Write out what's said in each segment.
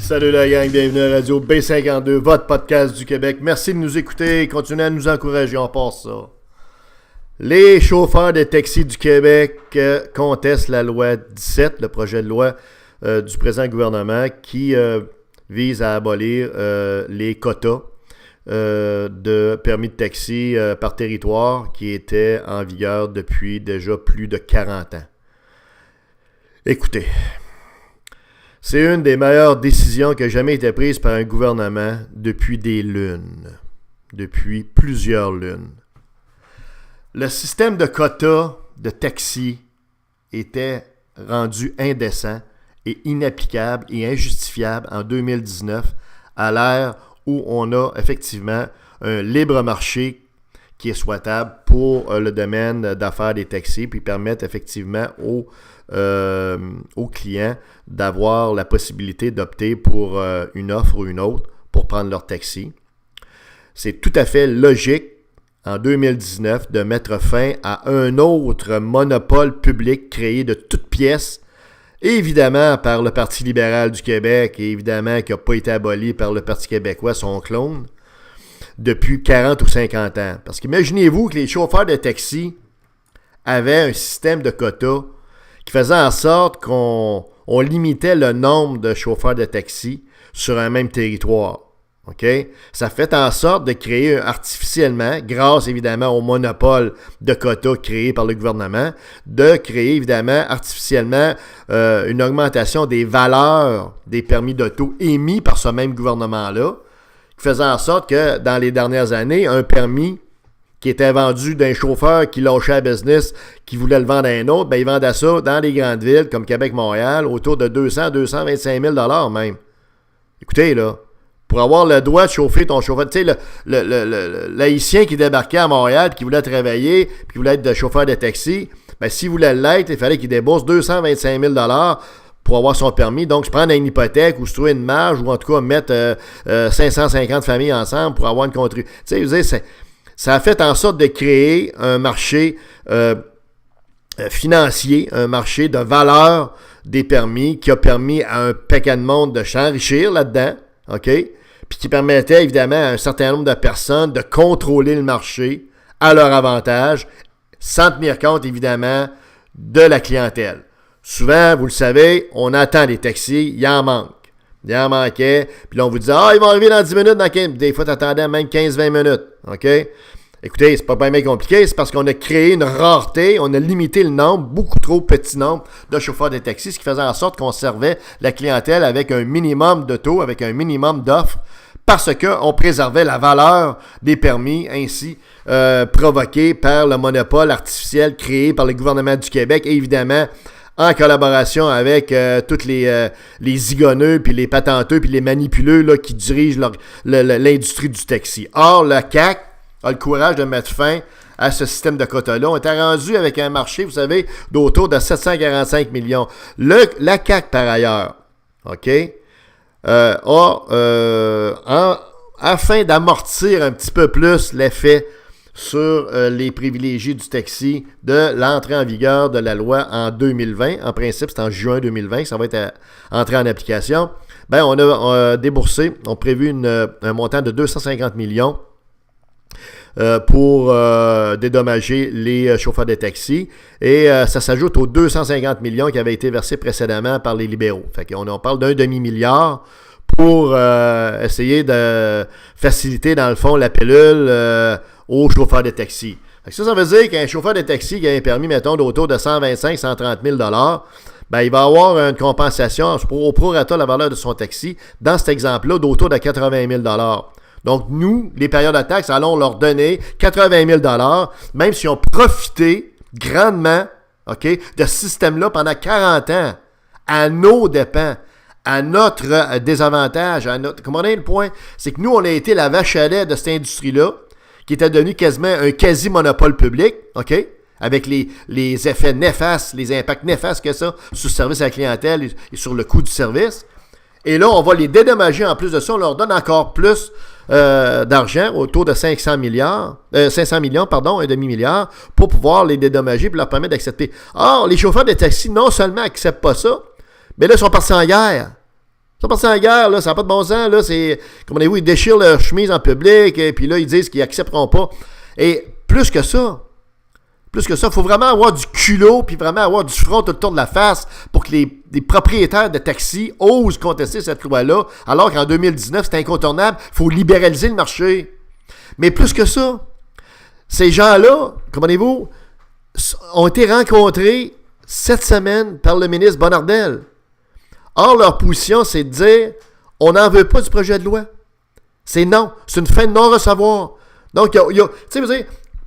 Salut la gang, bienvenue à Radio B52, votre podcast du Québec. Merci de nous écouter et continuez à nous encourager, on passe ça. Les chauffeurs de taxi du Québec contestent la loi 17, le projet de loi du présent gouvernement qui vise à abolir les quotas de permis de taxi par territoire qui étaient en vigueur depuis déjà plus de 40 ans. Écoutez, c'est une des meilleures décisions qui a jamais été prise par un gouvernement depuis des lunes, depuis plusieurs lunes. Le système de quotas de taxi était rendu indécent et inapplicable et injustifiable en 2019 à l'ère où on a effectivement un libre marché qui est souhaitable pour le domaine d'affaires des taxis puis permettre effectivement aux clients d'avoir la possibilité d'opter pour une offre ou une autre pour prendre leur taxi. C'est tout à fait logique en 2019 de mettre fin à un autre monopole public créé de toutes pièces, évidemment par le Parti libéral du Québec et évidemment qui n'a pas été aboli par le Parti québécois, son clone, depuis 40 ou 50 ans. Parce qu'imaginez-vous que les chauffeurs de taxi avaient un système de quotas qui faisait en sorte qu'on limitait le nombre de chauffeurs de taxi sur un même territoire. Okay? Ça fait en sorte de créer artificiellement, grâce évidemment au monopole de quotas créé par le gouvernement, de créer évidemment artificiellement une augmentation des valeurs des permis d'auto émis par ce même gouvernement-là, qui faisait en sorte que dans les dernières années, un permis qui était vendu d'un chauffeur qui lâchait la business, qui voulait le vendre à un autre, ben il vendait ça dans les grandes villes comme Québec, Montréal, autour de 200-225 000 $. Même. Écoutez, là, pour avoir le droit de chauffer ton chauffeur, tu sais, l'Haïtien qui débarquait à Montréal, qui voulait travailler, puis qui voulait être chauffeur de taxi, ben s'il voulait l'être, il fallait qu'il débourse 225 000 $ pour avoir son permis. Donc, se prendre une hypothèque ou se trouver une marge, ou en tout cas mettre 550 familles ensemble pour avoir une contribution. Tu sais, vous savez, ça a fait en sorte de créer un marché financier, un marché de valeur des permis qui a permis à un paquet de monde de s'enrichir là-dedans, OK? Puis qui permettait évidemment à un certain nombre de personnes de contrôler le marché à leur avantage, sans tenir compte évidemment de la clientèle. Souvent, vous le savez, on attend des taxis, il en manque. Il en manquait, puis là on vous disait « Ah, ils vont arriver dans 10 minutes, dans 15... » Des fois, tu attendais même 15-20 minutes, OK? Écoutez, c'est pas bien compliqué, c'est parce qu'on a créé une rareté, on a limité le nombre, beaucoup trop petit nombre de chauffeurs de taxi, ce qui faisait en sorte qu'on servait la clientèle avec un minimum de taux, avec un minimum d'offres, parce qu'on préservait la valeur des permis ainsi provoqués par le monopole artificiel créé par le gouvernement du Québec, et évidemment en collaboration avec tous les zigonneux, puis les patenteux, puis les manipuleux là, qui dirigent l'industrie du taxi. Or, le CAQ a le courage de mettre fin à ce système de quotas-là. On était rendu avec un marché, vous savez, d'autour de 745 millions. La CAQ, par ailleurs, OK, afin d'amortir un petit peu plus l'effet sur les privilégiés du taxi de l'entrée en vigueur de la loi en 2020. En principe, c'est en juin 2020 que ça va être entré en application. Ben, on a déboursé, on a prévu un montant de 250 millions pour dédommager les chauffeurs de taxi. Et ça s'ajoute aux 250 millions qui avaient été versés précédemment par les libéraux. Fait qu'on parle d'un demi-milliard pour essayer de faciliter, dans le fond, la pilule aux chauffeurs de taxi. Fait que ça veut dire qu'un chauffeur de taxi qui a un permis, mettons, d'autour de 125-130 000 $, ben, il va avoir une compensation au prorata de la valeur de son taxi, dans cet exemple-là, d'autour de 80 000 $. Donc, nous, les payeurs de taxes, allons leur donner 80 000 $, même s'ils ont profité grandement, OK, de ce système-là pendant 40 ans, à nos dépens, à notre désavantage, comprenez le point? C'est que nous, on a été la vache à lait de cette industrie-là, qui était devenue quasiment un quasi-monopole public, OK? Avec les effets néfastes, les impacts néfastes que ça sur le service à la clientèle et sur le coût du service. Et là, on va les dédommager en plus de ça. On leur donne encore plus d'argent, autour de 500 millions, un demi-milliard, pour pouvoir les dédommager et leur permettre d'accepter. Or, les chauffeurs de taxi, non seulement n'acceptent pas ça, mais là, ils sont partis en guerre. Ils sont partis en guerre, là, ça n'a pas de bon sens, là, c'est, comprenez-vous, ils déchirent leur chemise en public, et puis là, ils disent qu'ils n'accepteront pas. Et plus que ça, il faut vraiment avoir du culot, puis vraiment avoir du front autour de la face pour que les propriétaires de taxis osent contester cette loi-là, alors qu'en 2019, c'est incontournable, il faut libéraliser le marché. Mais plus que ça, ces gens-là, comprenez-vous, ont été rencontrés cette semaine par le ministre Bonnardel. Or, leur position, c'est de dire on n'en veut pas du projet de loi. C'est non. C'est une fin de non-recevoir. Donc, tu sais, vous dire,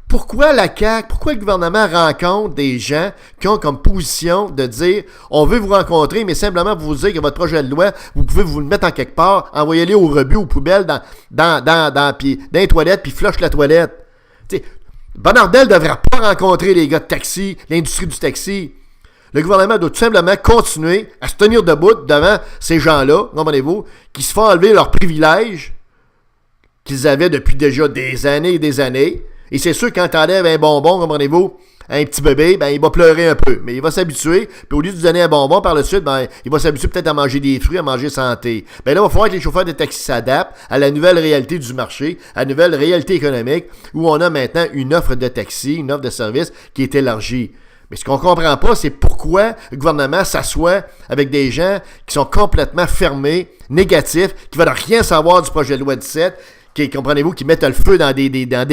pourquoi la CAQ, pourquoi le gouvernement rencontre des gens qui ont comme position de dire on veut vous rencontrer, mais simplement pour vous dire que votre projet de loi, vous pouvez vous le mettre en quelque part, envoyez-le au rebut, aux poubelles, dans les toilettes, puis flush la toilette. Tu sais, Bonnardel ne devrait pas rencontrer les gars de taxi, l'industrie du taxi. Le gouvernement doit tout simplement continuer à se tenir debout devant ces gens-là, comprenez-vous, qui se font enlever leurs privilèges qu'ils avaient depuis déjà des années et des années. Et c'est sûr, quand tu enlèves un bonbon, comprenez-vous, à un petit bébé, ben il va pleurer un peu. Mais il va s'habituer. Puis au lieu de lui donner un bonbon par la suite, ben il va s'habituer peut-être à manger des fruits, à manger santé. Ben là, il va falloir que les chauffeurs de taxi s'adaptent à la nouvelle réalité du marché, à la nouvelle réalité économique, où on a maintenant une offre de taxi, une offre de service qui est élargie. Mais ce qu'on ne comprend pas, c'est pourquoi le gouvernement s'assoit avec des gens qui sont complètement fermés, négatifs, qui ne veulent rien savoir du projet de loi 17, qui, comprenez-vous, qui mettent le feu dans des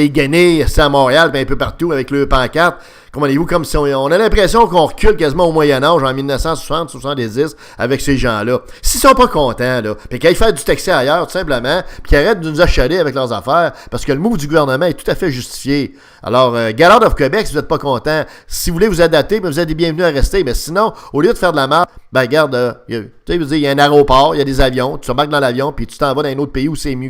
guenilles, c'est à Montréal, un peu partout, avec le pancarte. Comprenez-vous, comme si on a l'impression qu'on recule quasiment au Moyen-Âge, en 1960-70, avec ces gens-là. S'ils sont pas contents, là, puis qu'ils aillent faire du taxi ailleurs, tout simplement, puis qu'ils arrêtent de nous achaler avec leurs affaires, parce que le move du gouvernement est tout à fait justifié. Alors, Gallard of Québec, si vous n'êtes pas content, si vous voulez vous adapter, ben vous êtes les bienvenus à rester. Mais sinon, au lieu de faire de la merde, ben regarde, il y a un aéroport, il y a des avions, tu embarques dans l'avion, puis tu t'en vas dans un autre pays où c'est mieux